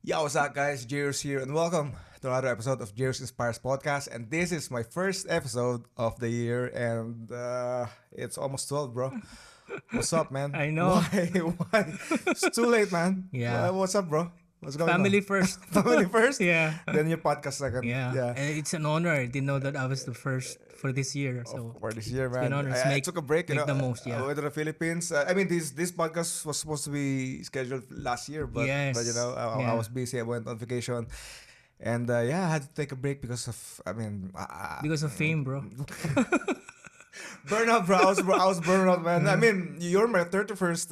Yo, what's up, guys? Jairus here, and welcome to another episode of Jairus Inspires Podcast. And this is my first episode of the year, and it's almost 12, bro. What's up, man? I know. Why? Why? It's too late, man. Yeah. What's up, bro? What's going Family on? first. Family first, Yeah. then your podcast second. Yeah. Yeah. And it's an honor. I didn't know that I was the first for this year. So For this year, it's been man. honors. I took a break, Make the most, yeah. I went to the Philippines. I mean, this podcast was supposed to be scheduled last year, but Yes. I Yeah. was busy. I went on vacation, and yeah, I had to take a break because of, Because of fame, bro. burnout, bro. I was burned out, man. I mean, you're my 31st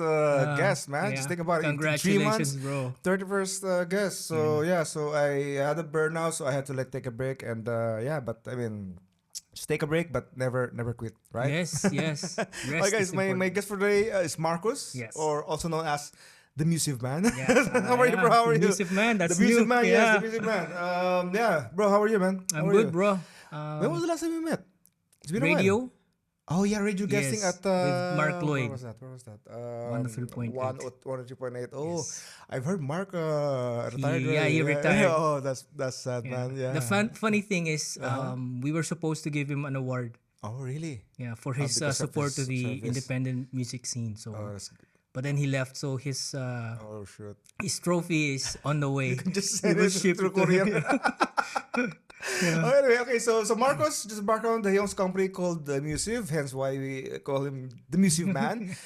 guest, man. Yeah. Just think about it. In 3 Congratulations, months, bro. 31st guest. So yeah, so I had a burnout, so I had to like take a break, and yeah, but I mean, just take a break, but never quit, right? Yes, yes. Okay, Rest guys, is my important. guest for today is Marcos, Yes. or also known as the Musivv man. Yeah. How are you, bro? How are you? Musivv man, that's the Musivv new. man, Yeah. yes, the Musivv man. Yeah, bro, how are you, man? How I'm are good, you? bro. When was the last time we met? It's been a while. Radio. Oh yeah, radio guesting Yes, at with Mark Where Lloyd. was that? Where was that? 103.8. 103.8. Oh, Yes. I've heard Mark retired. Yeah, already. he retired. Oh, that's sad, Yeah. man. Yeah. The funny thing is, we were supposed to give him an award. Oh really? Yeah, for his because of support to his the service. independent music scene. So, Oh, that's good. but then he left. So Oh shoot. his trophy is on the way. Just We send will it ship through it to courier. him. Oh, anyway, okay. So Marcos, just a background. He owns a company called Musivv, hence why we call him the Musivv man.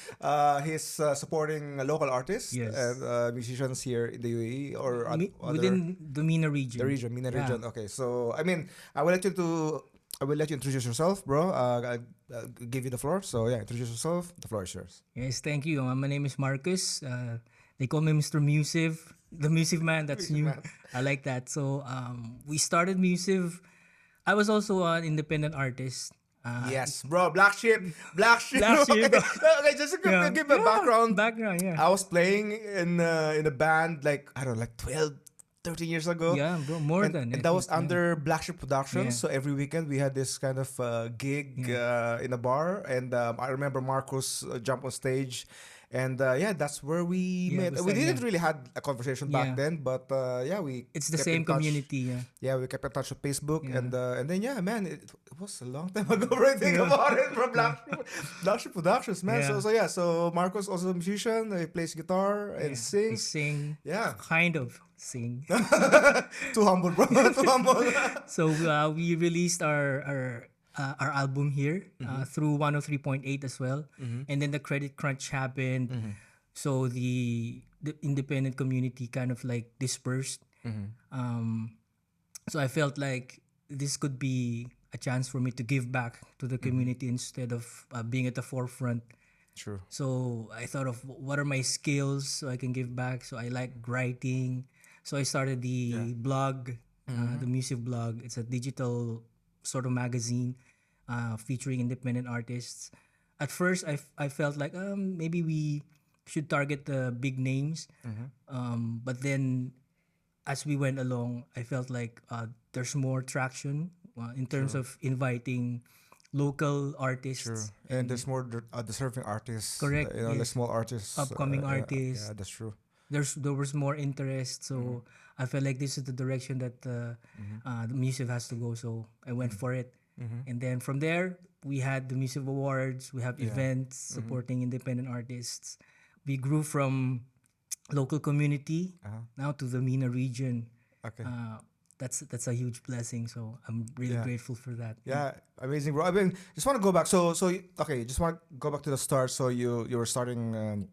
He's supporting local artists Yes. and musicians here in the UAE or other Within the MENA region. the region, MENA Yeah. region. Okay, so I mean, I will let you introduce yourself, bro. I'll give you the floor. So yeah, introduce yourself. The floor is yours. Yes, thank you. My name is Marcus. They call me Mr. Musivv, the Musivv man. That's Musivv new. man. I like that. So we started Musivv. I was also an independent artist. Yes, bro. Black Sheep. Black Sheep. Black Sheep. Okay, okay, just to Yeah. give a background. Background, yeah. I was playing in a band like I don't know, like 12, 13 years ago. Yeah, bro, more And, than. and I that was think, yeah. under Black Sheep Productions. Yeah. So every weekend we had this kind of gig in a bar, and I remember Marcos jump on stage, and yeah, that's where we Yeah, met. it was We like, didn't yeah. really had a conversation back Yeah. then, but yeah, we It's the kept same in touch. community, yeah. Yeah, we kept in touch with Facebook, Yeah. and then yeah, man, it was a long time ago. Right, think about it, from Black Sheep Productions, man. Yeah. So yeah, so Marcos also a musician. He plays guitar and We sings. sing, Yeah, kind of sing. too humble, bro. Too humble. So we released our album here through 103.8 as well, and then the credit crunch happened. So the independent community kind of like dispersed. So I felt like this could be a chance for me to give back to the community instead of being at the forefront. True. So I thought of what are my skills so I can give back. So I like writing. So I started the blog, the Musivv blog. It's a digital sort of magazine featuring independent artists. At first, I felt like maybe we should target the big names. But then as we went along, I felt like there's more traction in terms of inviting local artists. True. And there's more deserving artists. Correct, You know, the yes. small artists. Upcoming yeah, artists. Yeah, that's true. There was more interest, so I felt like this is the direction that the Musivv has to go. So I went for it, and then from there we had the Musivv Awards. We have events supporting independent artists. We grew from local community now to the MENA region. Okay. That's a huge blessing. So I'm really grateful for that. Yeah, amazing, bro. I mean, just want to go back. Okay, just want to go back to the start. So you were starting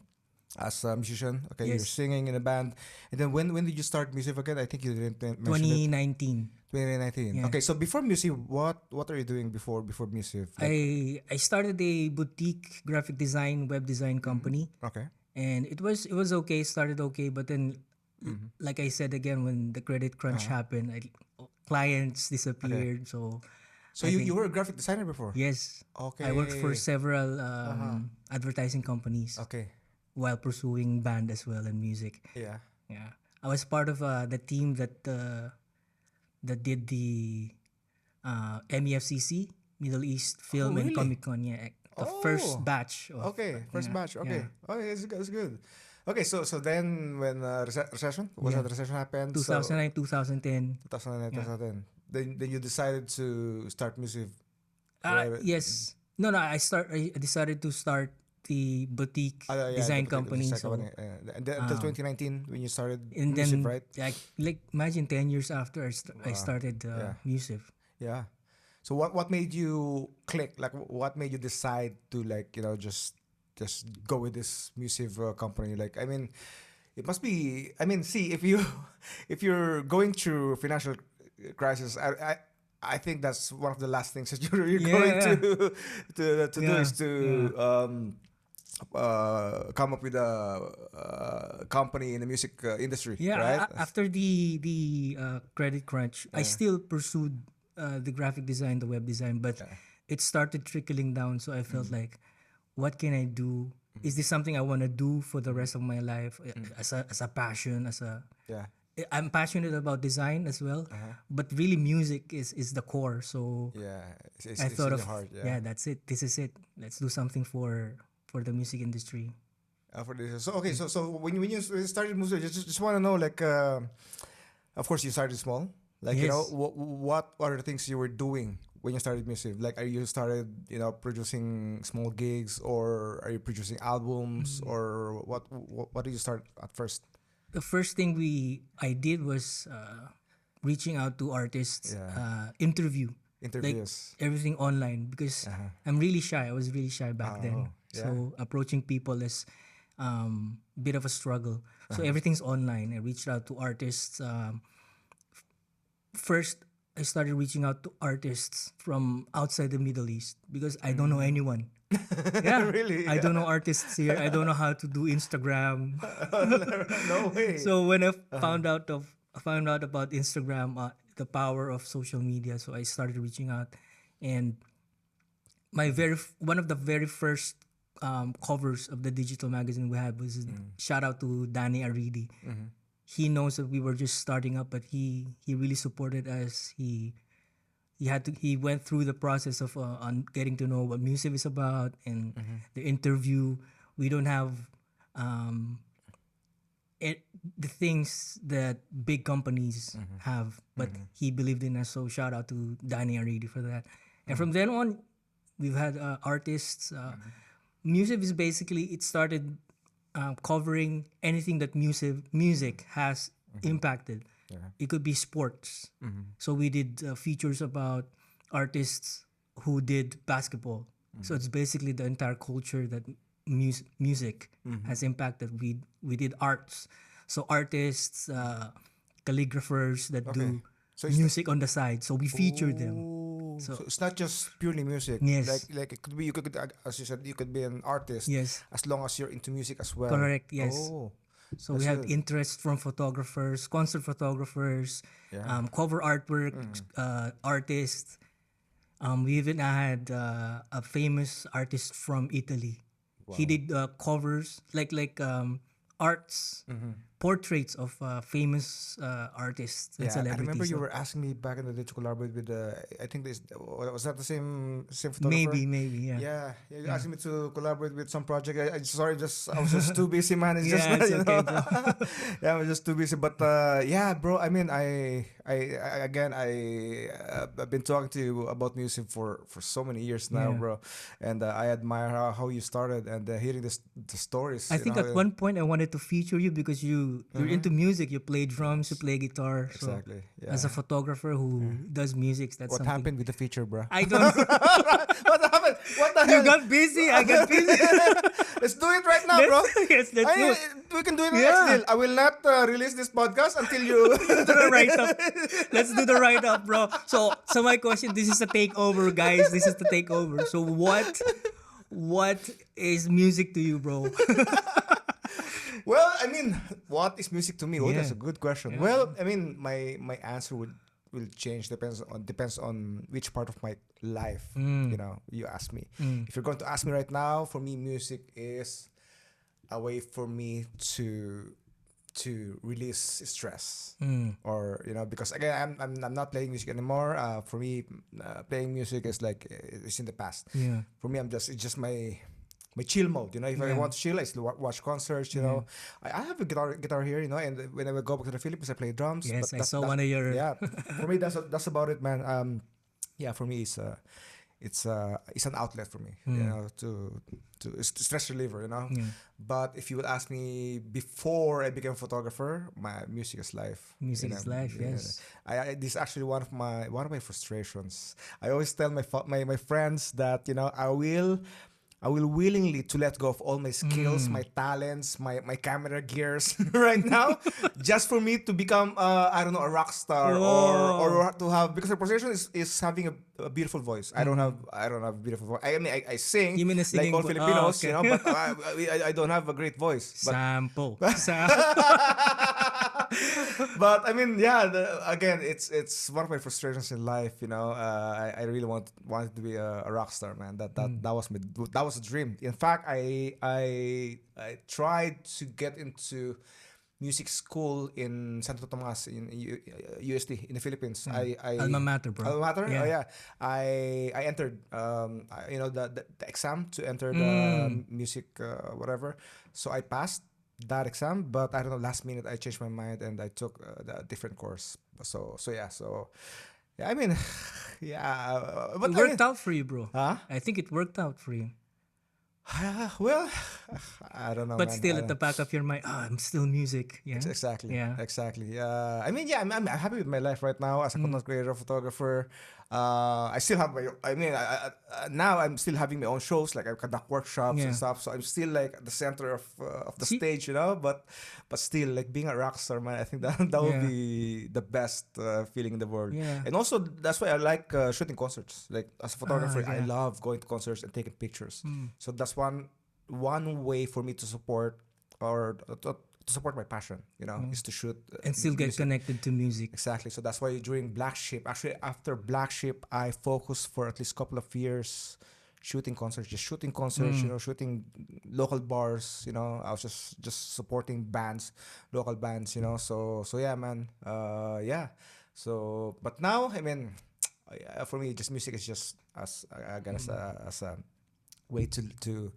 as a musician. Okay, you're Yes. singing in a band, and then when did you start music again? I think you didn't mention it. 2019. 2019. Yeah. Okay, so before music, what are you doing before music? I started a boutique graphic design, web design company. Okay. And it was okay, started okay, but then like I said again, when the credit crunch happened, clients disappeared. So So I you think- were a graphic designer before? yes, Okay. I worked for several advertising companies Okay. while pursuing band as well and music. Yeah. Yeah, I was part of the team that did the MEFCC, Middle East Film and really? Comic Con. Yeah, the first batch. Okay, first yeah, batch. Okay. yeah. Okay, it's good. It's good. Okay, so then when recession was Yeah, that recession happened, so 2009, 2010. 2009, Yeah. 2010, then you decided to start music. Right? Yes. No, no. I decided to start the boutique Yeah, the design particular company. design company. So, And then until um, 2019 when you started and Musivv, then right? like imagine 10 years after I Wow. started Yeah. Musivv. Yeah. So what made you click? Like what made you decide to like just go with this Musivv company? Like I mean, it must be. I mean, see if you if you're going through financial crisis, I think that's one of the last things that you're going Yeah, to do yeah, is yeah, to come up with a company in the music industry, yeah. right? After the credit crunch, I Yeah, still pursued the graphic design, the web design, but yeah, it started trickling down. So I felt mm, like, what can I do? Is this something I want to do for the mm, rest of my life mm, as a passion, as a yeah, I'm passionate about design as well, uh-huh. but really music is the core. So Yeah. I It's thought in of, your heart, yeah. yeah, that's it. This is it. Let's do something for the music industry. For this, so okay, so when you started music, just want to know like, of course you started small, like Yes. what are the things you were doing when you started music? Like, are you started producing small gigs, or are you producing albums, Mm. or what did you start at first? The first thing we I did was reaching out to artists, Yeah, interview, like interviews. everything online because Uh-huh. I'm really shy. I was really shy back Oh, then. yeah. So approaching people is bit of a struggle. So Uh-huh. everything's online. I reached out to artists. First, I started reaching out to artists from outside the Middle East because I don't know Mm. anyone. Yeah, Really? I don't know artists here. I don't know how to do Instagram. No way. So when Uh-huh. I found out about Instagram, the power of social media, so I started reaching out, and one of the very first covers of the digital magazine we had was Mm. shout out to Danny Aridi. Mm-hmm. He knows that we were just starting up, but he really supported us. He went through the process of on getting to know what music is about and Mm-hmm. the interview. We don't have um, the things that big companies Mm-hmm. have, but Mm-hmm. he believed in us. So shout out to Danny Aridi for that. And Mm-hmm. from then on, we've had artists. Music is basically it started covering anything that music has Mm-hmm. impacted. Yeah. It could be sports. Mm-hmm. So we did features about artists who did basketball. So Mm-hmm. it's basically the entire culture that music Mm-hmm. has impacted. We did arts. So artists, calligraphers that Okay. do So it's music on the side. So we feature them. oh, so So it's not just purely music. yes, Like it could be, you could, as you said, you could be an artist yes, as long as you're into music as well. correct, yes. Oh, So we that's have good. interest from photographers, concert photographers, Yeah. cover artwork Mm. artists. We even had a famous artist from Italy. He Wow. did covers like arts, Mm-hmm. portraits of famous artists and Yeah, I remember celebrities. you So were asking me back in the day to collaborate with I think this was that the same photographer? maybe, yeah, Yeah, yeah, you yeah, asked me to collaborate with some project. Sorry, just I was just too busy, man. It's just yeah. It's you okay, know, bro. yeah, I was just too busy. But yeah, bro. I mean, again, I've been talking to you about music for so many years now, Yeah. bro, and I admire how you started and hearing the stories. I You know, think at one point I wanted to feature you because you're uh-huh. into music. You play drums, you Yes, play guitar. So exactly. as Yeah. a photographer Yeah. who does music, that's What something happened with the feature, bro? I don't know. What happened? What the You hell? got busy. I got busy. Let's do it right now, let's bro. yes, let's do it. We can do it the next Yeah. deal. I will not release this podcast until you. Do the write up. Let's do the write up, bro. So my question, this is the takeover, guys. This is the takeover. So what is music to you, bro? Well, I mean, what is music to me? Oh, that's Yeah. a good question. Yeah. Well, I mean, my answer will change depends on which part of my life Mm. you ask me. Mm. If you're going to ask me right now, for me, music is a way for me to release stress, Mm. or because again I'm not playing music anymore. For me, playing music is like it's in the past. Yeah. For me, it's just my my chill mode. You know, if I Yeah. want to chill, I still watch concerts. You know, I have a guitar here. You know, and when I go back to the Philippines, I play drums. Yes, But I that's saw that's one of your. yeah. For me, that's about it, man. Yeah, for me, it's an outlet for me. You Mm, know, to it's stress reliever. You know, yeah. but if you would ask me before I became a photographer, my music is life. You Music know, is life. yeah. Yes. This is actually one of my frustrations. I always tell my friends that I will willingly to let go of all my skills, Mm. my talents, my camera gears right now, just for me to become I don't know, a rock star, Whoa. or to have, because the frustration is having a beautiful voice. I don't have a beautiful voice. I mean I sing You mean a like singing all voice? Oh, Filipinos, okay. but I don't have a great voice. But Sample. Sample. but I mean, yeah. Again, it's one of my frustrations in life. I really wanted to be a rock star, man. That was a dream. In fact, I tried to get into music school in Santo Tomas in UST in the Philippines. Yeah. I Alma mater, bro. Alma mater. Oh Yeah. yeah, I entered the exam to enter the Mm. music whatever. So I passed that exam, but I don't know. Last minute, I changed my mind and I took the different course. Yeah. I mean, yeah, It but I mean, worked out for you, bro. huh? I think it worked out for you. Well, I don't know, But man. still, at the back of your mind, I'm still music. Yeah. Exactly, Yeah. exactly. I mean, yeah, I'm happy with my life right now as a content creator, photographer. I still have my. I mean, now I'm still having my own shows. Like I conduct workshops and Yeah. stuff. So I'm still like at the center of the See? stage, But still, like being a rock star, man. I think that that would Yeah. be the best feeling in the world. Yeah. And also, that's why I like shooting concerts. Like as a photographer, I Yeah. love going to concerts and taking pictures. Mm. So that's one way for me to support or to support my passion, Mm. is to shoot And still get music. connected to music. Exactly. So that's why during Black Sheep, actually after Black Sheep, I focused for at least a couple of years shooting concerts, just shooting concerts, Mm. shooting local bars. I was just supporting bands, local bands. So yeah, man. Yeah. So but now, I mean, for me, just music is just as again as a way to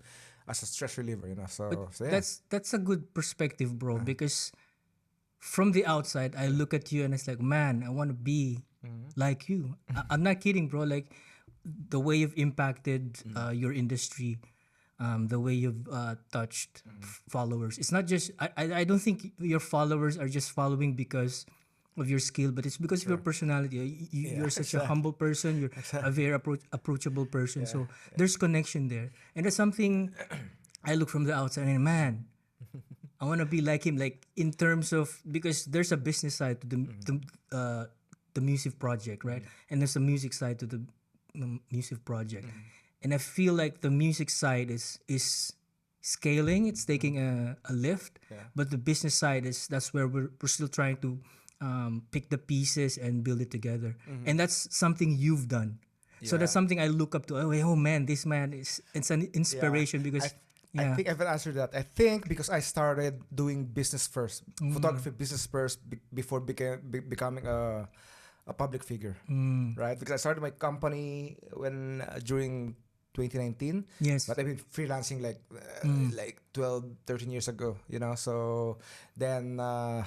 as a stress reliever. But So yeah. that's a good perspective, bro, because from the outside, I look at you and it's like, man, I want to be like you. I'm not kidding, bro. Like the way you've impacted your industry, the way you've touched followers. It's not just, I don't think your followers are just following because of your skill, but it's because of your personality. Yeah, You're such a exactly. humble person. You're a very approachable person. So there's connection there. And that's something I look from the outside and man, I want to be like him, like in terms of because there's a business side to the Musivv project, right? And there's a music side to the Musivv project, and I feel like the music side is scaling, it's taking a lift, but the business side is that's where we're still trying to pick the pieces and build it together, and that's something you've done. So that's Yeah. something I look up to. Oh man, this man is it's an Yeah. inspiration I because I yeah. think I've answered that. I think because I started doing business first, photography business first before becoming a public figure, right? Because I started my company when during 2019, Yes. but I've been freelancing like 12, 13 years ago, So then no,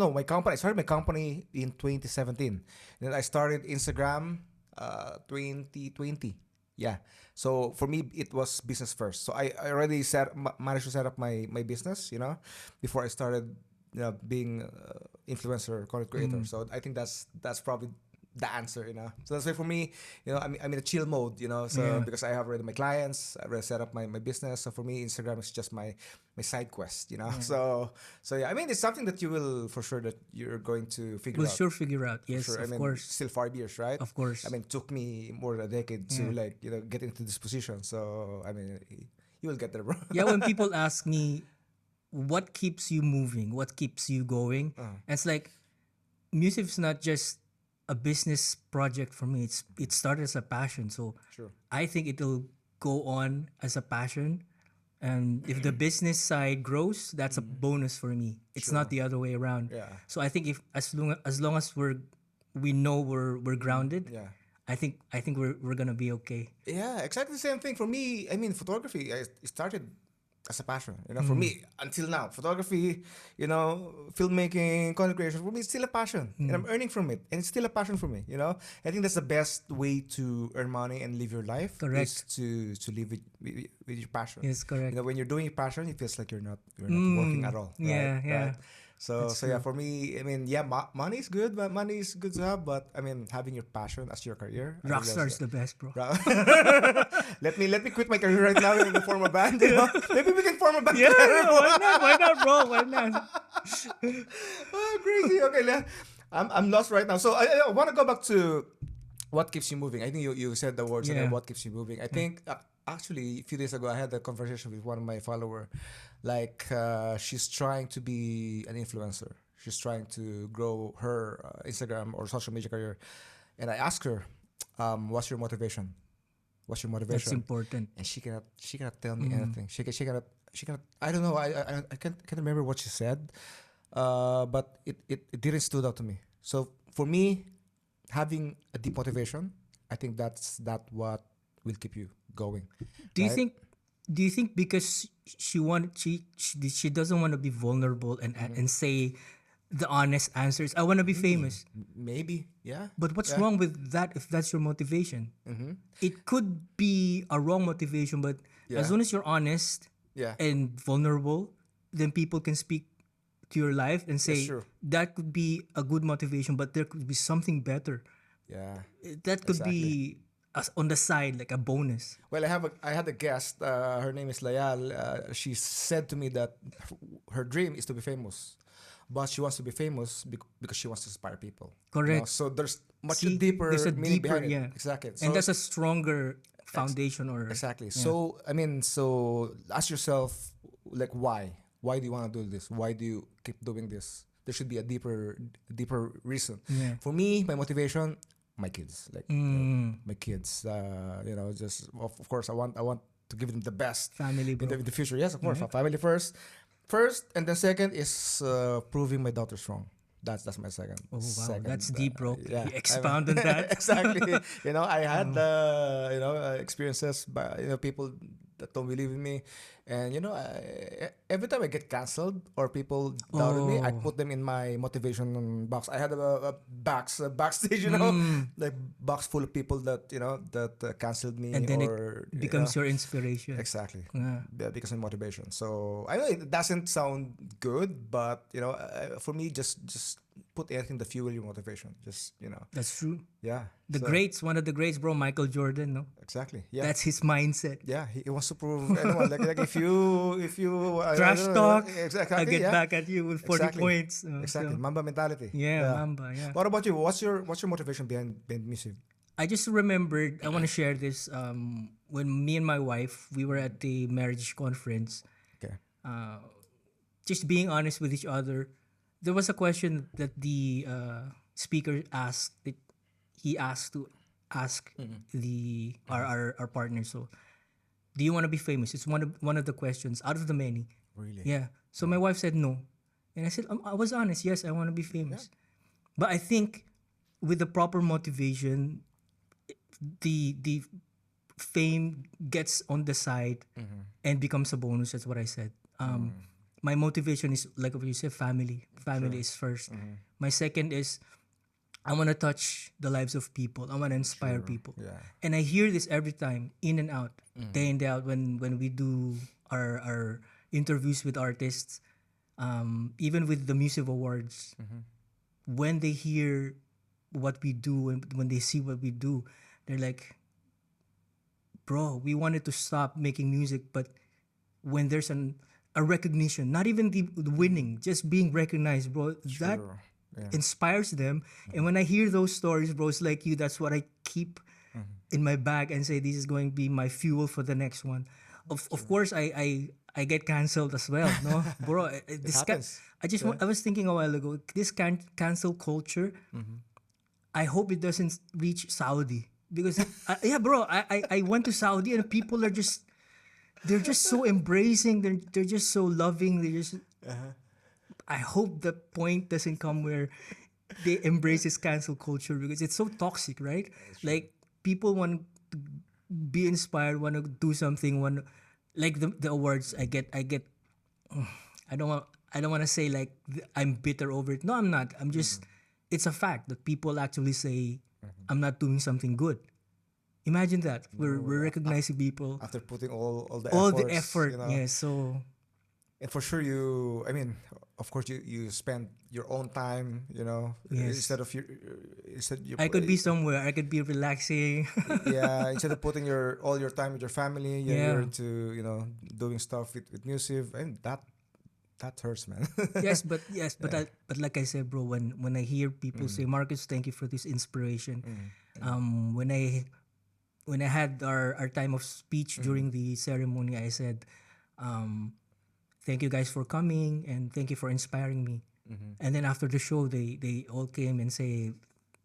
my company. I started my company in 2017. Then I started Instagram 2020. Yeah. So for me, it was business first. So I already managed to set up my business, before I started, being influencer, content creator. So I think that's probably the answer, So that's why for me, I'm in a chill mode, So Yeah. because I have already my clients, I already set up my business. So for me, Instagram is just my side quest, So yeah, I mean, it's something that you will for sure that you're going to figure We'll out. sure figure out. Yes, Sure. I of mean, course. still 5 years, right? Of course. I mean, it took me more than a decade to Yeah. get into this position. So I mean, you will get there, bro. Yeah, when people ask me what keeps you moving, what keeps you going, it's like music is not just a business project for me. It started as a passion. So Sure. I think it'll go on as a passion. And if the business side grows, that's a bonus for me. It's not Sure. the other way around. Yeah. So I think if as long as we know we're grounded, Yeah. I think we're gonna be okay. Yeah, exactly the same thing for me. I mean, photography. It started as a passion. For me until now, photography. Filmmaking, content creation. For me, it's still a passion, and I'm earning from it, and it's still a passion for me. I think that's the best way to earn money and live your life is Correct. to live with your passion. Yes, correct. When you're doing your passion, it feels like you're not working at all, right? Yeah, Right. yeah. So That's yeah, true. for me, I mean, yeah, money is good, but money is good to have. But I mean, having your passion as your career, I think that's Rockstar is the best, bro. let me quit my career right now and form a band. Maybe we can form a band Yeah, together. why not? Why not, bro? Why not? Crazy. Okay, I'm lost right now. So I want to go back to what keeps you moving. I think you said the words and Yeah. what keeps you moving. I think actually a few days ago I had a conversation with one of my follower. Like she's trying to be an influencer. She's trying to grow her Instagram or social media career, and I asked her, "What's your motivation? What's your That's motivation?" important. And she cannot tell me anything. She cannot. I don't know. I can't remember what she said. But it didn't stood out to me. So for me, having a deep motivation, I think that what will keep you going, Do you right? think? Do you think because she doesn't want to be vulnerable and say the honest answers? I want to be famous. Maybe, yeah, But what's yeah, wrong with that if that's your motivation? It could be a wrong motivation, but as yeah, long as you're honest yeah. and vulnerable, then people can speak to your life and That's say true. that could be a good motivation, but there could be something better. Yeah, That could exactly. be on the side, like a bonus. Well, I had a guest. Her name is Layal. She said to me that her dream is to be famous, but she wants to be famous because she wants to inspire people. Correct. So there's much See, there's a deeper meaning deeper, behind it. yeah, Exactly. and So that's a stronger ex- foundation, or exactly. yeah, So I mean, so ask yourself, like, why? Why do you want to do this? Why do you keep doing this? There should be a deeper reason. yeah. For me, my motivation, my kids, like Mm, my kids. Just of course, I want to give them the best family, in bro. the future. Yes, of course, Yeah. family first, and then second is proving my daughter strong. That's my second. Oh wow, Second, that's deep, bro. Can yeah. you expound on that? Exactly. I had experiences by people that don't believe in me, and every time I get canceled or people doubted me, I Oh, put them in my motivation box. I had a backstage, mm. like box full of people that canceled me And then it or becomes your inspiration. exactly. Yeah, Yeah, because of motivation. So I know it doesn't sound good, but for me, just put anything to fuel your motivation. Just that's true. yeah. The So greats, one of the greats, bro, Michael Jordan. No, exactly, yeah, that's his mindset. yeah. He wants to prove anyone like if you I Trash don't know, talk, I exactly, get yeah, back at you with 40 exactly, points. exactly. So Mamba mentality. yeah, Yeah. Mamba. Yeah. What about you? What's your motivation behind music? I just remembered. I want to share this. When me and my wife we were at the marriage conference, Okay. just being honest with each other, there was a question that the speaker asked. That he asked to ask the our partner. So, do you want to be famous? It's one of the questions out of the many. Really? Yeah. So my wife said no, and I said I was honest. Yes, I want to be Yeah. famous, but I think with the proper motivation, the fame gets on the side and becomes a bonus. That's what I said. My motivation is like what you said, family. Family True. is first. My second is I want to touch the lives of people. I want to inspire True. people. Yeah. And I hear this every time, in and out, day in day out, when we do our interviews with artists, even with the Musivv Awards, when they hear what we do and when they see what we do, they're like, bro, we wanted to stop making music, but when there's a recognition, not even the winning, just being recognized, bro, that True. Yeah. inspires them. And when I hear those stories, bro, it's like you, that's what I keep in my bag and say this is going to be my fuel for the next one. Of course, I get canceled as well, no, bro. It happens. I was thinking a while ago, this cancel culture. I hope it doesn't reach Saudi because yeah, bro. I went to Saudi and people are just they're just so embracing. They're just so loving. They just. I hope the point doesn't come where they embrace this cancel culture because it's so toxic, right? Like people want to be inspired, want to do something, want like the awards I get. I don't want I don't want to say like I'm bitter over it. No, I'm not. I'm just it's a fact that people actually say I'm not doing something good. Imagine that we're recognizing people, After putting all the all the efforts, effort. Yeah, so and for sure you, I mean, of course you spend your own time, yes, instead of your, instead you, I could be somewhere. I could be relaxing. yeah, instead of putting your all your time with your family, you're Yeah. into, doing stuff with Musivv, and that hurts, man. But like I said, bro, when I hear people say, Marcus, thank you for this inspiration. When I had our time of speech during the ceremony, I said, um, thank you guys for coming and thank you for inspiring me. And then after the show, they all came and say,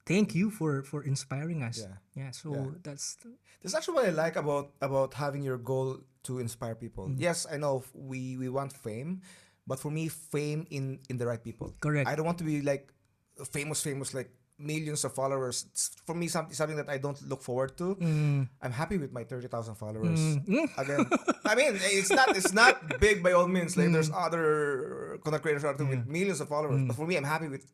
thank you for inspiring us. Yeah. Yeah. So Yeah. that's That's actually what I like about having your goal to inspire people. Yes, I know we want fame, but for me, fame in the right people. Correct. I don't want to be like famous like millions of followers. It's, for me, something that I don't look forward to. I'm happy with my 30,000 followers. Again, I mean, it's not big by all means. Like there's other content creators out there with millions of followers, but for me, I'm happy with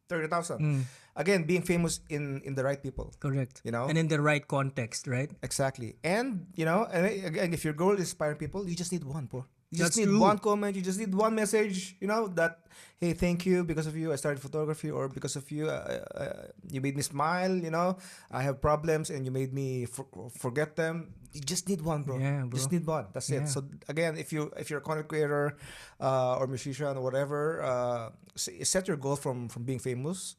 30,000. Again, being famous in the right people. correct. You know? And in the right context, right? Exactly. And, and again, if your goal is inspiring people, you just need one, bro. You just That's need true. one comment. You just need one message, that, hey, thank you. Because of you, I started photography. Or because of you, you made me smile, I have problems and you made me forget them. You just need one, bro. Yeah, You bro. just need one. That's Yeah. it. So, again, if you're a content creator or musician or whatever, set your goal from being famous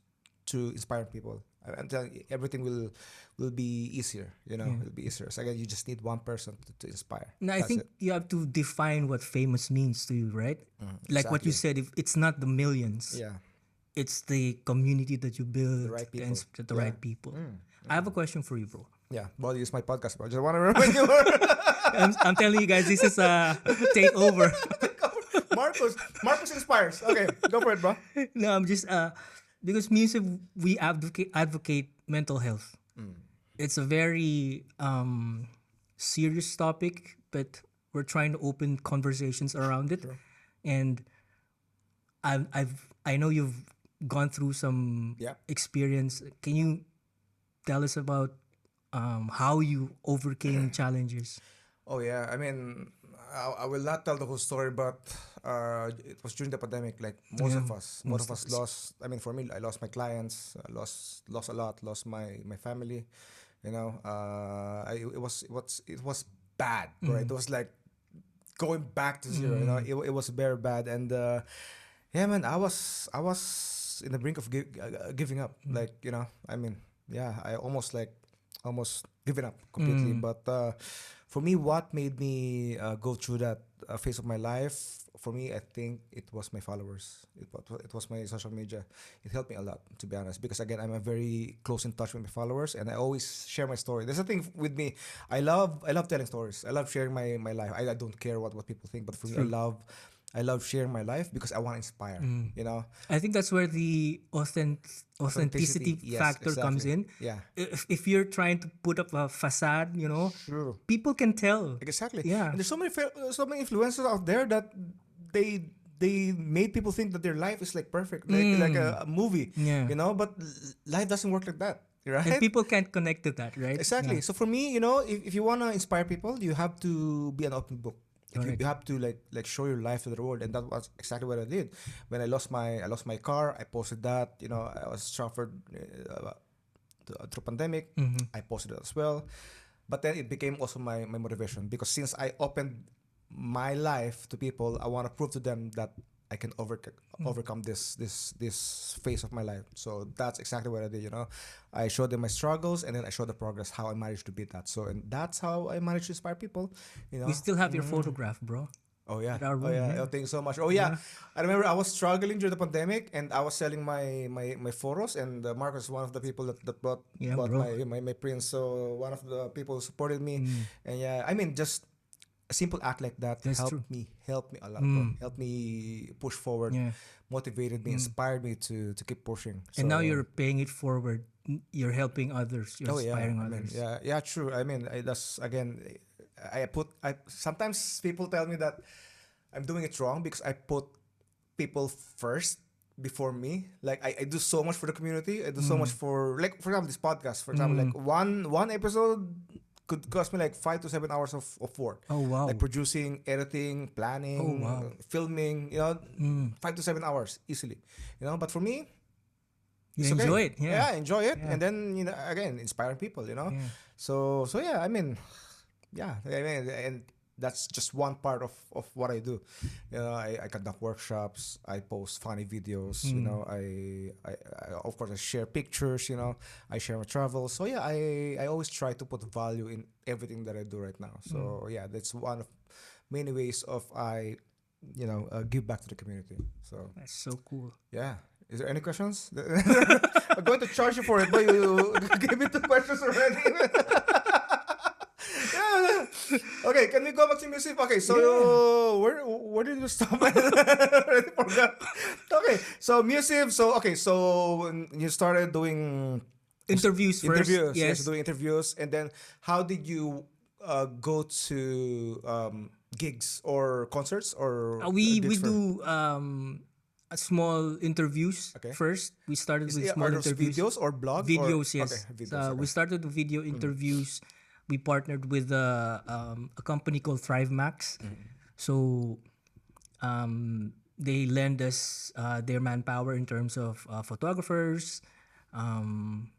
to inspire people. I'm telling you, everything will be easier. It'll be easier. So again, you just need one person to inspire. Now, I That's think it. you have to define what famous means to you, right? Like what you Exactly. said, if it's not the millions, Yeah, it's the community that you build, the right people. the Yeah. right people. I have a question for you, bro. Yeah. Well, it's my podcast, bro. I just want to remind you, I'm telling you guys, this is a takeover. Marcus inspires. Okay, go for it, bro. No, I'm just because music we advocate mental health. It's a very serious topic, but we're trying to open conversations around it. And I know you've gone through some Yeah. experience. Can you tell us about how you overcame challenges? Oh yeah, I mean, I will not tell the whole story, but it was during the pandemic. Like most of us lost. I mean, for me, I lost my clients, I lost a lot, lost my family. It was bad, right? It was like going back to zero. It was very bad, and yeah, man, I was in the brink of giving up. Like I mean, yeah, I almost given up completely. But for me, what made me go through that phase of my life? For me, I think it was my followers. It was my social media. It helped me a lot, to be honest, because again, I'm a very close in touch with my followers, and I always share my story. There's a thing with me. I love telling stories. I love sharing my life. I don't care what people think, but for me, I love sharing my life because I want to inspire. I think that's where the authenticity Yes, factor comes exactly. in. Yeah. If you're trying to put up a facade, True. people can tell. Exactly. Yeah. And there's so many influencers out there that they made people think that their life is like perfect, like a movie. Yeah. But life doesn't work like that, right? And people can't connect to that, right? Exactly. Yeah. So for me, if you want to inspire people, you have to be an open book. Like you, Correct. you have to like show your life to the world, and that was exactly what I did. When I lost my car, I posted that. I was suffered through pandemic. I posted it as well, but then it became also my motivation, because since I opened my life to people, I want to prove to them that I can overcome this phase of my life. So that's exactly what I did. I showed them my struggles, and then I showed the progress, how I managed to beat that. So, and that's how I managed to inspire people. We still have your photograph, bro. Oh yeah. At our Oh room, yeah. yeah. Oh, thank you so much. Oh yeah. I remember I was struggling during the pandemic, and I was selling my photos, and Marcus, one of the people that bought Yeah, bought bro. my prints. So one of the people who supported me, and yeah, I mean, just a simple act like that That's helped true. me a lot, bro. Helped me push forward, Yeah. motivated me, inspired me to keep pushing. So And now you're paying it forward. you're helping others, you're Oh yeah, inspiring I mean, others. yeah, yeah, true. I mean, that's again, I sometimes people tell me that I'm doing it wrong because I put people first before me. Like I do so much for the community. I do so much Mm. for, like, for example, this podcast. For example, like Mm. one episode could cost me like 5 to 7 hours of work, Oh like wow. producing, editing, Oh planning, wow. filming. 5 to 7 hours easily. But for me, You it's okay. enjoy it, yeah. Yeah, enjoy it, Yeah. and then again, inspire people. Yeah. So yeah, I mean, yeah, I mean, and that's just one part of what I do. I conduct workshops. I post funny videos. Mm. I of course I share pictures. I share my travels. So yeah, I always try to put value in everything that I do right now. Mm. So yeah, that's one of many ways of I give back to the community. So That's so cool. yeah. Is there any questions? I'm going to charge you for it, but you gave me two questions already. Yeah. Okay, can we go back to music? Okay, so Yeah. where did you stop? I already forgot. Okay, so music. So okay, so you started doing Interviews first, interviews. Yes, yes. doing interviews, and then how did you go to gigs or concerts or We gigs for? do a small interviews Okay, first. We started with are small those interviews. videos or blog or Videos, okay, yes. videos? So we Okay. started with video interviews. We partnered with a company called Thrive Max. So they lend us their manpower in terms of photographers. Um,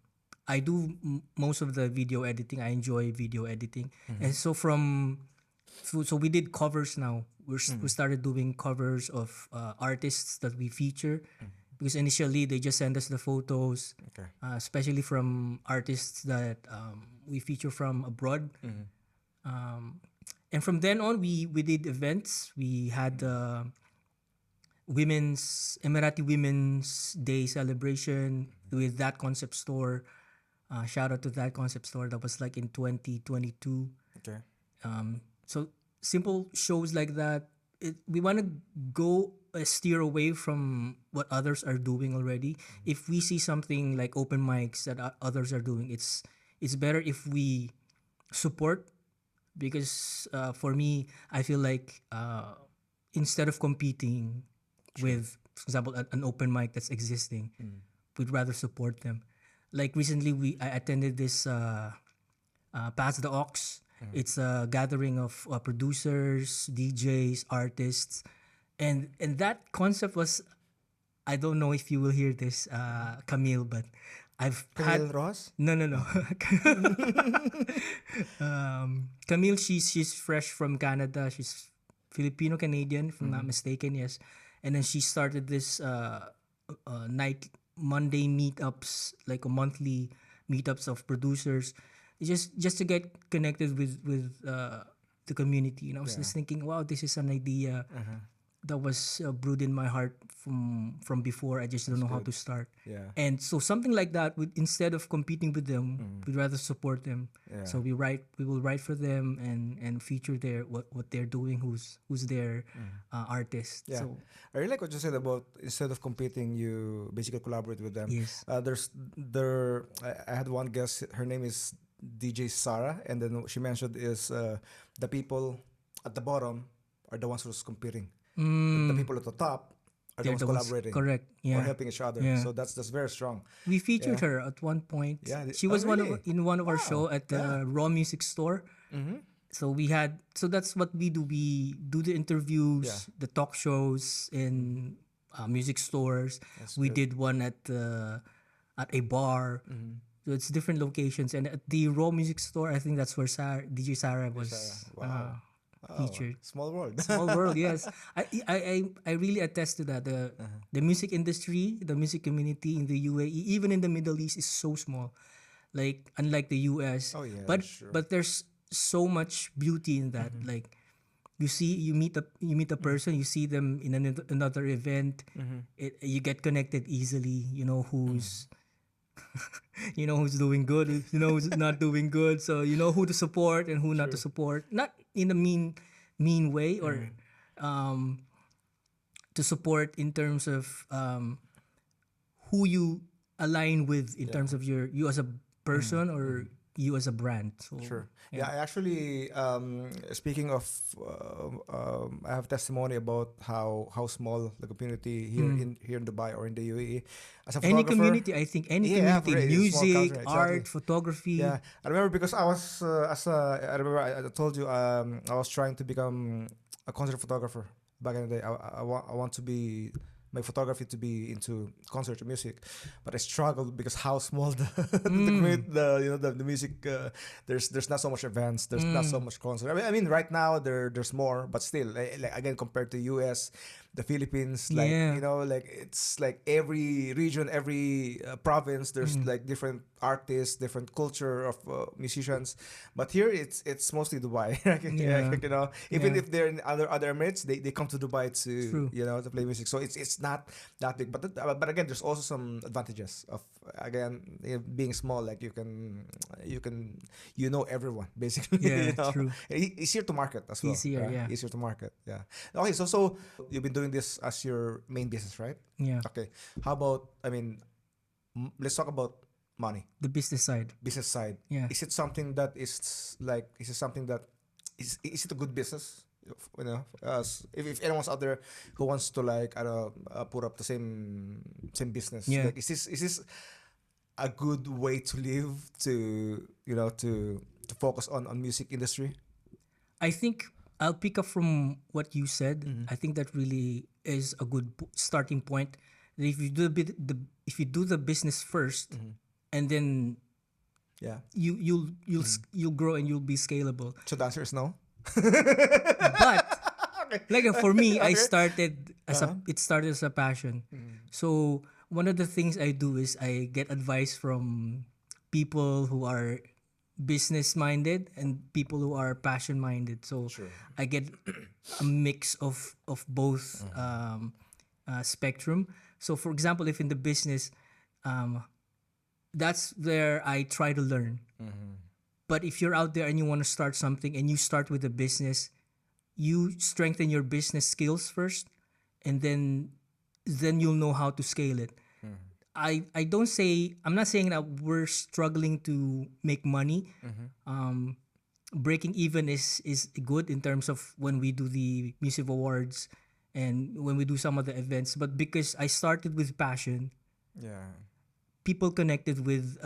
I do most of the video editing. I enjoy video editing, and so so we did covers now. We started doing covers of artists that we feature, because initially they just send us the photos, Okay. especially from artists that we feature from abroad. Um, and from then on, we did events. We had women's Emirati Women's Day celebration with that concept store. Shout out to that concept store. That was like in 2022. Okay. So simple shows like that. We want to go steer away from what others are doing already. If we see something like open mics that others are doing, it's better if we support, because for me, I feel like instead of competing with, for example, an open mic that's existing, we'd rather support them. Like recently, I attended this Pass the Aux. It's a gathering of producers, DJs, artists, and that concept was, I don't know if you will hear this, Camille, but I've Camille had Ross? no, no, no. Camille, she's fresh from Canada. She's Filipino Canadian, if I'm not mistaken. Yes, and then she started this night Monday meetups, like a monthly meetups of producers, just to get connected with the community. And I was Yeah. just thinking, wow, this is an idea that was brewed in my heart from before. I just don't know how good. to start. Yeah. And so something like that, would, instead of competing with them, we'd rather support them. Yeah. So we will write for them and feature their what they're doing, who's their artist. Yeah. So I really like what you said about instead of competing, you basically collaborate with them. yes. I had one guest. Her name is DJ Sarah, and then she mentioned is the people at the bottom are the ones who's competing. The people at the top are the They're ones the ones, collaborating correct. or Yeah. helping each other. Yeah. So that's very strong. We featured Yeah. her at one point. Yeah. She was Really? in one of our Wow. show at Yeah. the Raw Music Store. So that's what we do. We do the interviews, Yeah. the talk shows in music stores. That's We good. did one at a bar. So it's different locations. And at the Raw Music Store, I think that's where DJ Sarah was Wow. featured. Small world. Small world, yes. I really attest to that. The music industry, the music community in the UAE, even in the Middle East, is so small. Like unlike the US. Oh, yeah, But that's true. but there's so much beauty in that. Like you meet a person, you see them in another event, you get connected easily. You know who's you know who's doing good, you know who's not doing good, so you know who to support and who not to support. Not in a mean way, or to support in terms of who you align with in Yeah. terms of you as a person or you as a brand. So Sure. Yeah, yeah. I actually, speaking of, I have testimony about how small the community here in Dubai or in the UAE. As a Any photographer, community, I think any yeah, community, very small country, music, exactly. art, photography. Yeah, I remember because I was, I remember I told you, I was trying to become a concert photographer back in the day. I want to be my photography to be into concert music, but I struggled because how small Mm, the music. There's not so much events. There's not so mm, much concert. I mean right now there's more, but still, like again compared to US, the Philippines, like yeah. like it's like every region, every province, there's Mm, like different artists, different culture of musicians. But here it's mostly Dubai. yeah. Even Yeah. if they're in other Emirates, they come to Dubai to True. to play music. So it's not that big. But again, there's also some advantages of again being small. Like you know everyone basically. Yeah. True. Easier to market as well. Easier. Yeah. Easier to market. Yeah. Okay. So you've been doing this as your main business, right? Yeah. Okay. How about, I mean, let's talk about money, The business side. business side. Yeah. Is it something that is like, is it something that is it a good business? If anyone's out there who wants to like, I don't know, put up the same business, Yeah. like is this a good way to live, to to focus on music industry? I think I'll pick up from what you said. Mm-hmm. I think that really is a good starting point. That if you do if you do the business first, Mm-hmm. and then Yeah. you'll grow and you'll be scalable. So the answer is no. But Okay. like for me, I Okay. started as a Uh-huh. it started as a passion. So one of the things I do is I get advice from people who are business minded and people who are passion minded. So Sure. I get a mix of both spectrum. So for example, if in the business, um, that's where I try to learn. But if you're out there and you want to start something and you start with a business, you strengthen your business skills first, and then you'll know how to scale it. I don't say I'm not saying that we're struggling to make money. Breaking even is good in terms of when we do the Musivv Awards and when we do some of the events. But because I started with passion, Yeah. people connected with,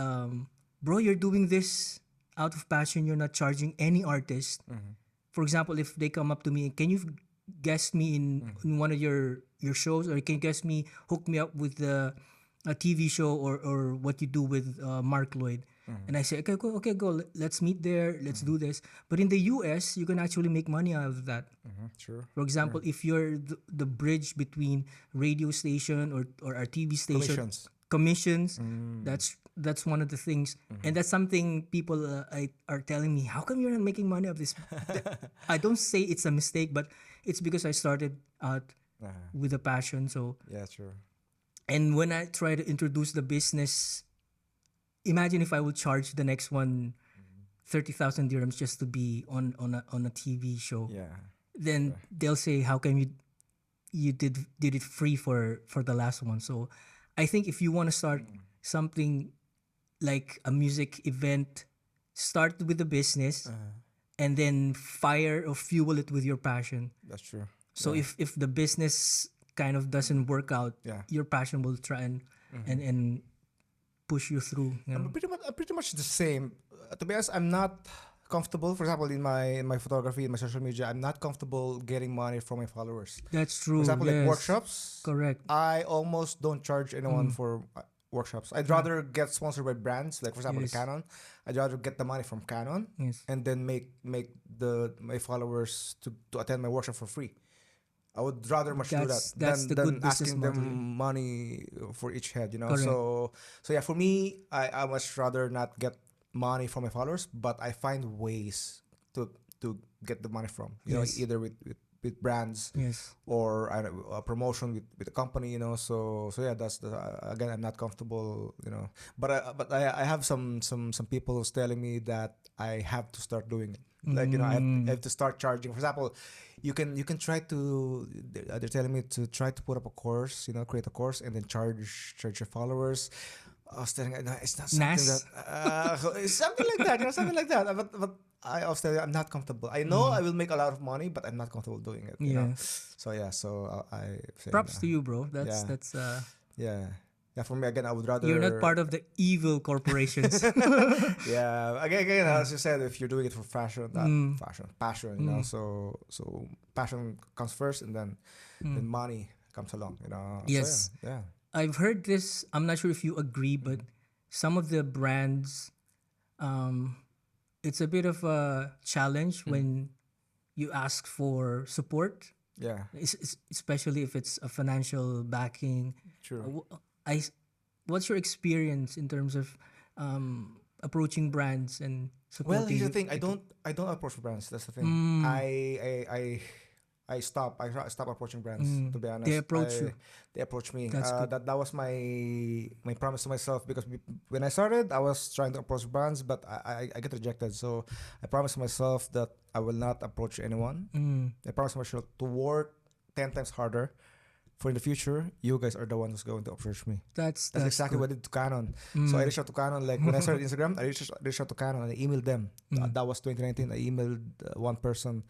bro, you're doing this out of passion. You're not charging any artist. For example, if they come up to me, can you guest me in one of your shows, or can you guest me, hook me up with a TV show, or what you do with Mark Lloyd? And I say, okay, go, okay, go. Let's meet there. Let's do this. But in the US, you can actually make money out of that. Sure. For example, if you're the bridge between radio station or a TV station, Commissions. commissions, that's one of the things, and that's something people are telling me. How come you're not making money of this? I don't say it's a mistake, but it's because I started out with a passion. So, Yeah, sure. and when I try to introduce the business, imagine if I will charge the next one 30,000 dirhams just to be on a TV show. Yeah. Then they'll say, how come you did it free for the last one? So I think if you want to start something like a music event, start with the business and then fire or fuel it with your passion. That's true. So if the business kind of doesn't work out, Yeah. your passion will try and push you through, you know. I'm pretty much the same. To be honest, I'm not comfortable. For example, in my photography, in my social media, I'm not comfortable getting money from my followers. That's For true. example, like Yes. workshops, Correct. I almost don't charge anyone for workshops. I'd rather get sponsored by brands, like for example, the Yes. Canon. I'd rather get the money from Canon Yes. and then make my followers to attend my workshop for free. I would rather much do that That's the than good business asking model. them money for each head, Correct. So yeah, for me, I much rather not get money from my followers, but I find ways to get the money from, Yes. either with brands Yes. or I don't know, a promotion with the company, so yeah, that's again, I'm not comfortable, but I have some people who's telling me that I have to start doing it, like I have to start charging. For example, you can try to, they're telling me to try to put up a course, create a course and then charge your followers. I was telling her, no, it's not something that Nas. it's something like that, something like that. But I was telling her, I'm not comfortable. I know I will make a lot of money, but I'm not comfortable doing it. Yeah. So yeah, so I say Props to you, bro. That's yeah, that's yeah, yeah. For me again, I would you're not rather part of the evil corporations. yeah. Again, as you said, if you're doing it for fashion, not Mm, fashion, passion. mm, So passion comes first, and then mm. money comes along. So yeah, Yes. yeah. I've heard this. I'm not sure if you agree, but some of the brands, um, it's a bit of a challenge when you ask for support, Yeah, especially if it's a financial backing. true. Uh, wh- I, what's your experience in terms of approaching brands and Well, supporting here's the you? thing. I don't approach brands. That's the thing. Mm, I stop approaching brands. mm, To be they honest, approach you. they approach me. That's good. That was my promise to myself because when I started, I was trying to approach brands, but I get rejected. So I promised myself that I will not approach anyone. Mm, I promised myself to work 10 times harder. For in the future, you guys are the ones who's going to approach me. That's that's exactly good. what I did to Canon. So I Mm, reached out to Canon. Like when I started Instagram, reached out to Canon and I emailed them. mm, That was 2019. I emailed one person.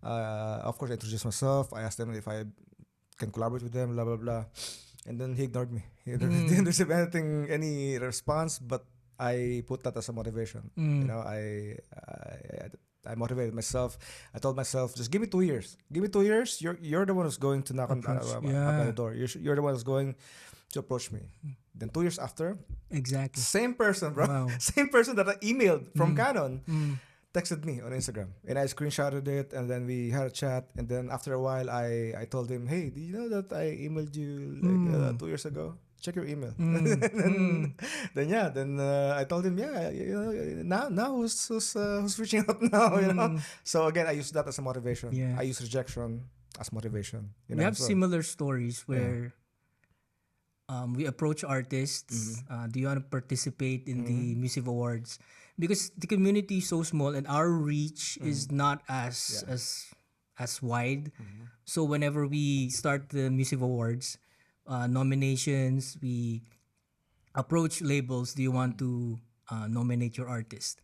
Of course, I introduced myself. I asked them if I can collaborate with them, blah, blah, blah. And then he ignored me. He didn't mm, receive any response, but I put that as a motivation. You mm. know, I motivated myself. I told myself, just give me 2 years. Give me 2 years. You're the one who's going to knock on Approach. by Yeah, the door. You're the one who's going to approach me. Then 2 years after, exactly. same person, bro, Wow. same person that I emailed from Mm, Canon mm, texted me on Instagram, and I screenshotted it, and then we had a chat, and then after a while, I told him, hey, did you know that I emailed you like mm, 2 years ago? Check your email. mm, mm, then I told him, yeah, now who's reaching out now. mm. So again, I use that as a motivation. Yeah. I use rejection as motivation. We have So similar stories yeah. where we approach artists. Do you want to participate in the Musivv Awards? Because the community is so small and our reach is not as Yeah. as wide. So whenever we start the Musivv Awards nominations, we approach labels. Do you want to nominate your artist?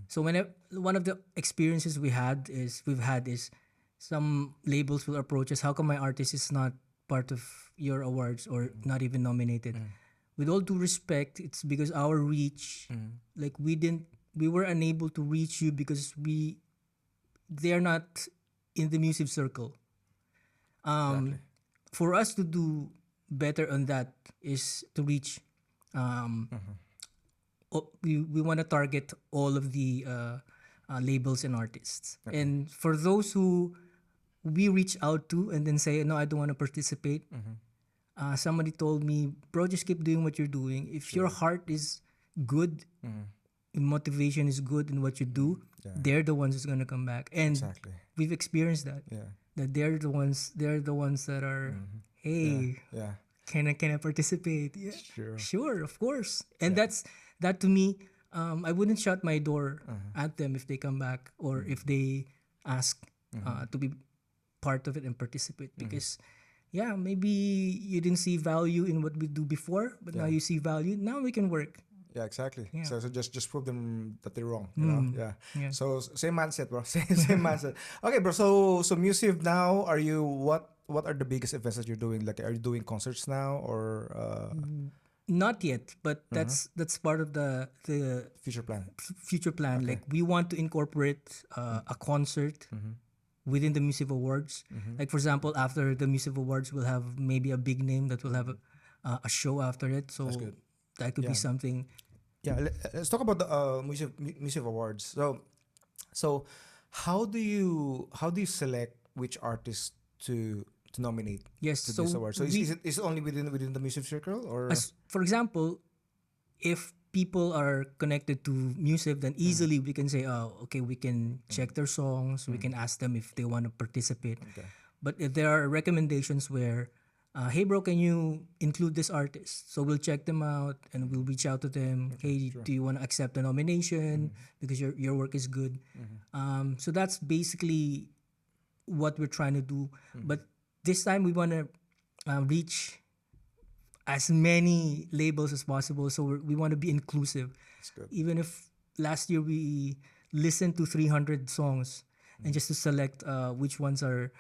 So whenever one of the experiences we've had is some labels will approach us. How come my artist is not part of your awards or not even nominated? With all due respect, it's because our reach, like we were unable to reach you because they're not in the music circle. Exactly. For us to do better on that is to reach um, we want to target all of the labels and artists. And for those who we reach out to and then say, no, I don't want to participate, somebody told me, bro, just keep doing what you're doing. If your heart is good, and motivation is good in what you do, Yeah. they're the ones who's gonna come back. And Exactly. we've experienced that. Yeah. That they're the ones that are, hey, Yeah. can I participate? Yeah, Sure. sure, of course. And that to me, I wouldn't shut my door at them if they come back or if they ask to be part of it and participate because yeah, maybe you didn't see value in what we do before, but now Yeah. you see value. Now we can work. Yeah, exactly. Yeah. So just prove them that they're wrong. Yeah. Yeah. So same mindset, bro. Same mindset. Okay, bro. So Musivv now, are you what are the biggest events that you're doing? Like, are you doing concerts now or Not yet, but that's part of the future plan? future plan. Okay. Like we want to incorporate a concert within the Musivv Awards. Like for example, after the Musivv Awards, we'll have maybe a big name that will have a show after it. So That's good. that could be Yeah. something. Yeah. Let's talk about the Musivv Awards. So how do you select which artist to nominate Yes. to So this award? So we, is it only within the Musivv circle or as for example, if people are connected to Musivv, then easily we can say, oh, okay, we can check their songs. We can ask them if they want to participate. okay. But if there are recommendations where, hey bro, can you include this artist? So we'll check them out and we'll reach out to them. Hey, do you want to accept the nomination because your work is good? So that's basically what we're trying to do. But this time we want to reach as many labels as possible. So we want to be inclusive. That's good. Even if last year we listened to 300 songs and just to select which ones are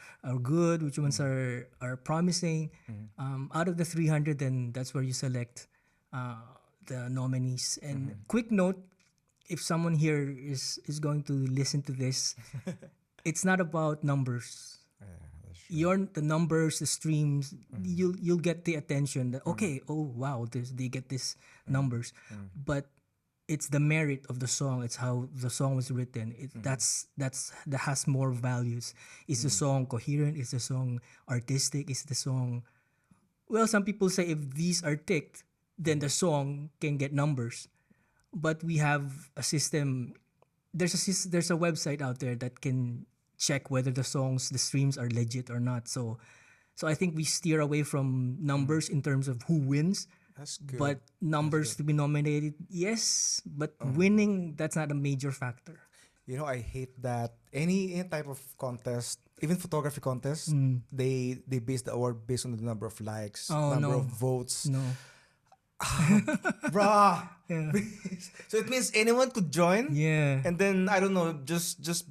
good, which ones are promising. Out of the 300, then that's where you select the nominees. And quick note, if someone here is going to listen to this, it's not about numbers. The numbers, the streams, you'll get the attention that okay, oh wow, they get this numbers, but it's the merit of the song. It's how the song was written. That has more values. Is the song coherent? Is the song artistic? Is the song, well, some people say if these are ticked, then the song can get numbers. But we have a system. There's a website out there that can check whether the streams are legit or not. So I think we steer away from numbers in terms of who wins. That's good. But numbers to be nominated, yes. But winning, that's not a major factor. You know, I hate that any type of contest, even photography contest, they base the award based on the number of likes, number of votes. No. Bruh. Yeah. So it means anyone could join. Yeah. And then I don't know, just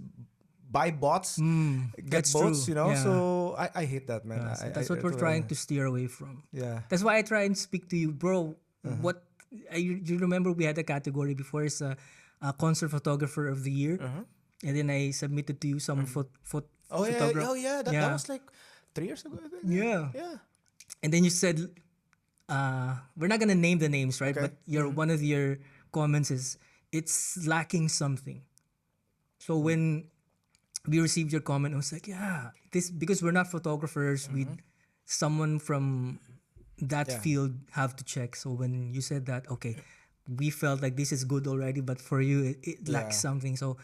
buy bots, get that's bots, true. you know. Yeah. So I hate that, man. So that's what we're trying to steer away from. Yeah. That's why I try and speak to you, bro. What you remember we had a category before is a concert photographer of the year, and then I submitted to you some photograph. That was like 3 years ago, I think. Yeah. Yeah. And then you said, we're not gonna name the names, right? Okay. But one of your comments is it's lacking something. So when we received your comment, I was like, yeah, this because we're not photographers, we someone from that field have to check. So when you said that, okay, we felt like this is good already, but for you it lacks something. So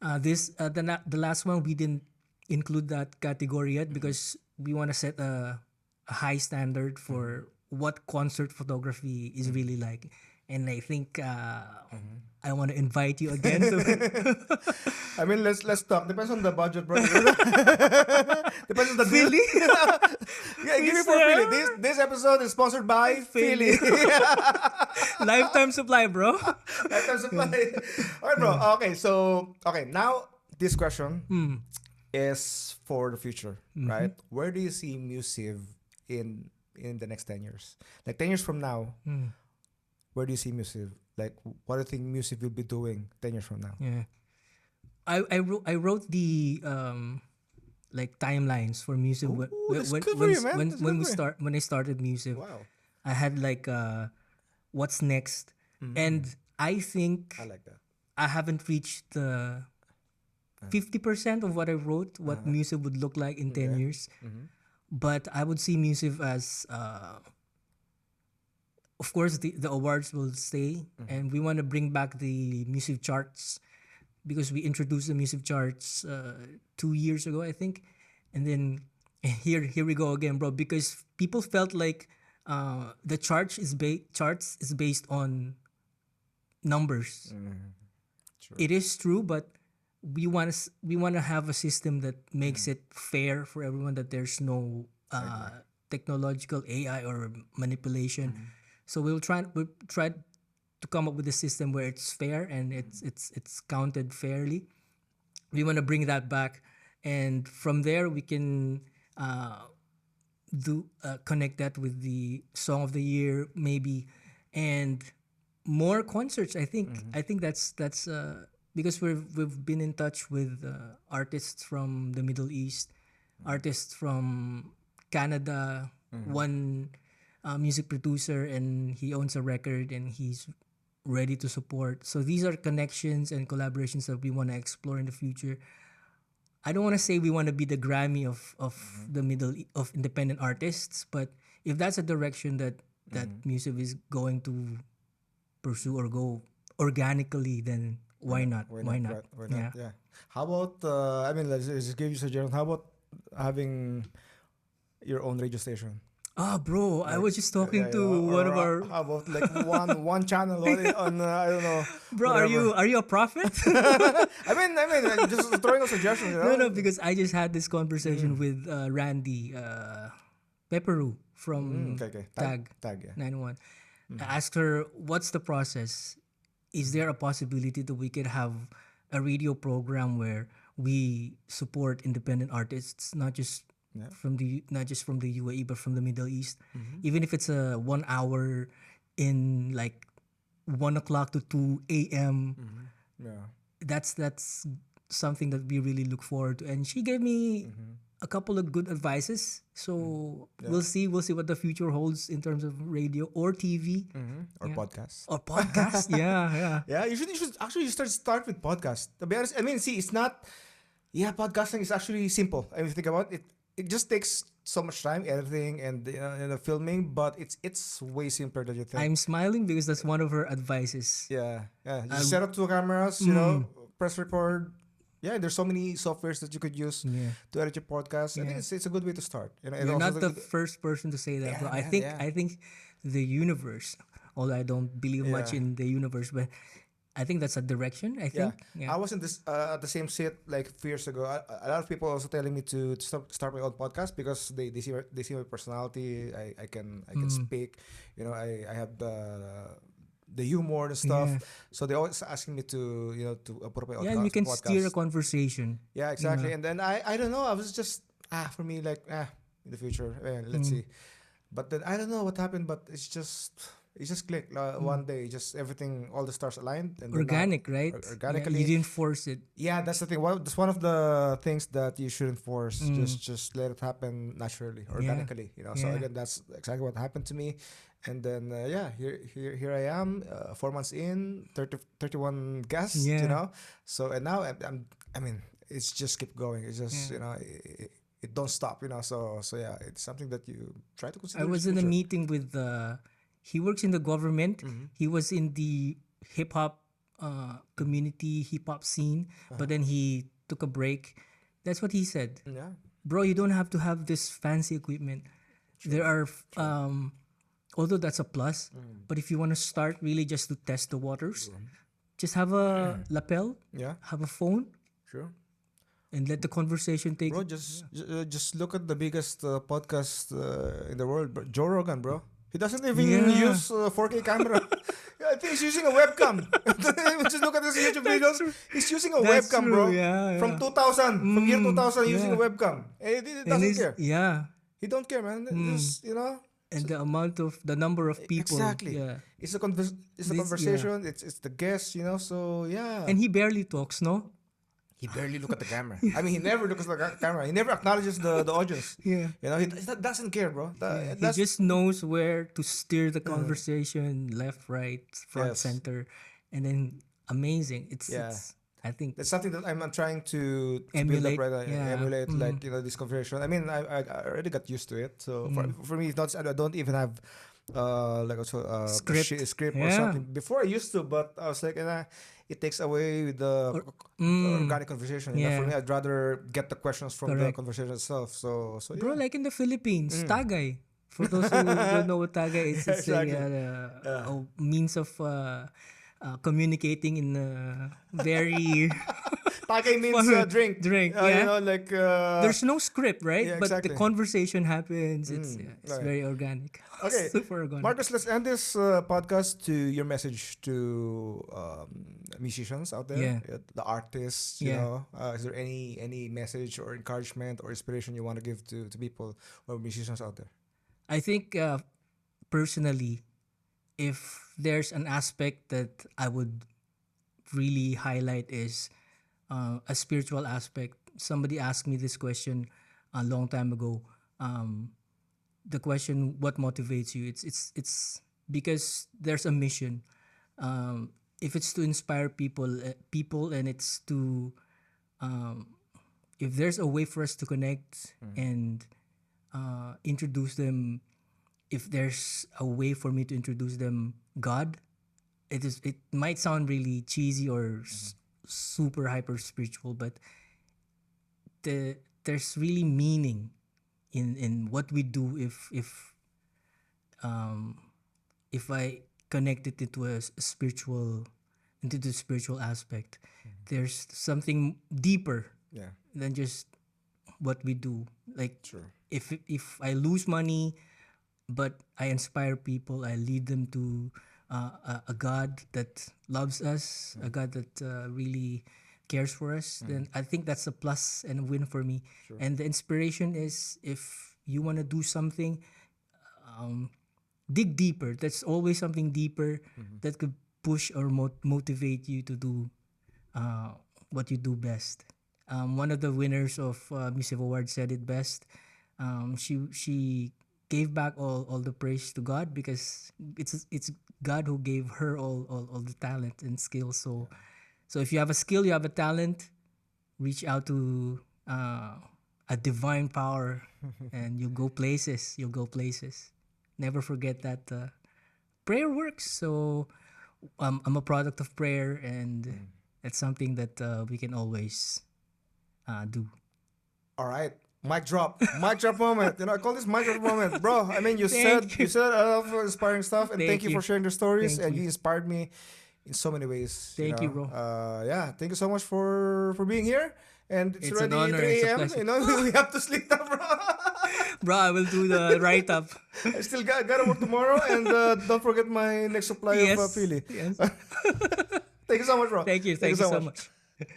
the last one we didn't include that category yet because we want to set a high standard for what concert photography is really like. And I think I want to invite you again to I mean, let's talk. Depends on the budget, bro. Depends on the deal. Philly. Yeah, give me for Philly. This episode is sponsored by Philly. Lifetime supply, bro. Lifetime supply. All right, bro. Okay, now this question is for the future, right? Where do you see Musivv in the next 10 years? Like 10 years from now, where do you see Musivv? Like, what do you think Musivv will be doing 10 years from now? Yeah. I wrote the like timelines for Musivv that's good for you, man. That's good for you. when I started Musivv. Wow. I had like what's next, and I think I like that. I haven't reached the 50% of what I wrote, what Musivv would look like in 10 years. But I would see Musivv as of course the awards will stay, and we want to bring back the Musivv charts because we introduced the Musivv charts 2 years ago, I think. And then here we go again, bro, because people felt like the charts is based on numbers. It is true, but we want to have a system that makes it fair for everyone, that there's no technological AI or manipulation. So we'll try to come up with a system where it's fair and it's counted fairly. We want to bring that back, and from there we can connect that with the song of the year maybe, and more concerts. I think that's because we've been in touch with artists from the Middle East, artists from Canada, one music producer, and he owns a record and he's ready to support. So these are connections and collaborations that we want to explore in the future. I don't want to say we want to be the Grammy of the of independent artists, but if that's a direction that Musivv is going to pursue or go organically, then why not? Why not? Yeah. How about I mean, let's just give you a suggestion. How about having your own radio station? Bro, I was just talking to one of our. How about like one channel on I don't know. Bro, whatever. are you a prophet? I mean, just throwing a suggestion. You know? No, because I just had this conversation with Randy Pepperu from Okay, okay. Tag Tag, yeah. 91. I asked her, what's the process? Is there a possibility that we could have a radio program where we support independent artists, Yeah. not just from the UAE but from the Middle East, even if it's a 1 hour in like 1 o'clock to 2 a.m. Yeah. That's something that we really look forward to. And she gave me a couple of good advices. So we'll see what the future holds in terms of radio or TV. Or Yeah. podcast. Or podcast. Yeah, yeah. Yeah, you should actually start with podcast. To be honest, I mean, see, it's not. Yeah, podcasting is actually simple. I mean, if you think about it, it just takes so much time editing and filming, but it's way simpler than you think. I'm smiling because that's one of her advices. Yeah, yeah. Just set up two cameras, press record. Yeah, there's so many softwares that you could use Yeah. to edit your podcast. I think it's a good way to start. And You're also not the first person to say that, bro. Yeah, man, yeah. I think the universe, although I don't believe much Yeah. in the universe, but I think that's a direction. I Yeah. think. Yeah. I was in this at the same seat like a few years ago. A lot of people also telling me to start my own podcast because they see my personality. I can speak. I have the humor and stuff. Yeah. So they always asking me to to put up my own Yeah, and you can podcast. steer a conversation. Yeah, exactly. And then I don't know. I was just for me like in the future. Let's see. But then I don't know what happened. But it's just clicked one day. Just everything, all the stars aligned. And then Organic, right? organically. Yeah, you didn't force it. Yeah, that's the thing. That's one of the things that you shouldn't force. Just let it happen naturally, organically. So Yeah. again, that's exactly what happened to me. And then here I am, 4 months in, 31 guests. Yeah. So and now I mean, it's just keep going. It's just it don't stop. So yeah, it's something that you try to consider. I was the in a future. meeting with he works in the government. He was in the hip hop community, hip hop scene, but then he took a break. That's what he said. Yeah. Bro, you don't have to have this fancy equipment. There are although that's a plus, but if you want to start really just to test the waters, just have a lapel, Yeah. have a phone, Sure. and let the conversation take. Bro, just look at the biggest podcast in the world, bro. Joe Rogan, bro. He doesn't even Yeah. use 4K camera. Yeah, I think he's using a webcam. Just look at his YouTube videos. He's using a That's webcam, true, bro. yeah, From yeah. 2000, from year 2000, using a yeah. webcam. And he And doesn't it's- care. Yeah, He don't care, man. Just and the number of people. exactly. Yeah, It's a conversation. It's the guest, So yeah. and he barely talks, no. He barely look at the camera. I mean, he never looks at the camera. He never acknowledges the audience. Yeah. He doesn't care, bro. He That's just knows where to steer the conversation, left, right, front, Yes. center, and then amazing. It's I think that's something that I'm trying to Emulate, build up right now. yeah. Emulate like this conversation. I mean, I already got used to it. So for me, it's not. I don't even have like also script or Yeah. something. Before I used to, but I was like, it takes away the organic conversation. Yeah. For me, I'd rather get the questions from the Correct. conversation itself. So bro, yeah. like in the Philippines, tagay. For those who don't know what tagay is, it's Exactly. a means of communicating in a very. Tagay means drink. Drink, Like There's no script, right? yeah, But exactly. the conversation happens. It's right. very organic. Okay, Super organic. Marcus, let's end this podcast to your message to musicians out there, Yeah. The artists. Yeah. Is there any message or encouragement or inspiration you want to give to people or musicians out there? I think personally, if there's an aspect that I would really highlight is a spiritual aspect. Somebody asked me this question a long time ago. The question, "What motivates you?" It's because there's a mission. If it's to inspire people, and it's to if there's a way for us to connect and introduce them, if there's a way for me to introduce them God, it might sound really cheesy or super hyper spiritual, but there's really meaning in what we do if I connect it into into the spiritual aspect. There's something deeper Yeah, than just what we do. Like sure. if I lose money, but I inspire people. I lead them to a God that loves us, a God that really cares for us. Then I think that's a plus and a win for me. And the inspiration is, if you want to do something, dig deeper. There's always something deeper that could push or motivate you to do uh, what you do best. One of the winners of Musivv Award said it best. She gave back all the praise to God, because it's God who gave her all the talent and skill. So if you have a skill, you have a talent, reach out to a divine power, and you'll go places. You'll go places. Never forget that prayer works. So I'm a product of prayer, and it's something that we can always do. All right. Mic drop. Mic drop moment. You know, I call this mic drop moment. Bro, I mean, Thank you you. said a lot of inspiring stuff, and thank Thank you for you. sharing the stories, Thank and you. you inspired me in so many ways, you Thank you, know. bro. Yeah, thank you so much for being here. And it's It's an already honor. It's a 3 a.m. pleasure. You know, we have to sleep now, bro. Bro, I will do the write up. I still gotta work tomorrow, and don't forget my next supply of Yes. Pili. Yes. Thank you so much, bro. Thank you. Thank you Thank you so so much. much.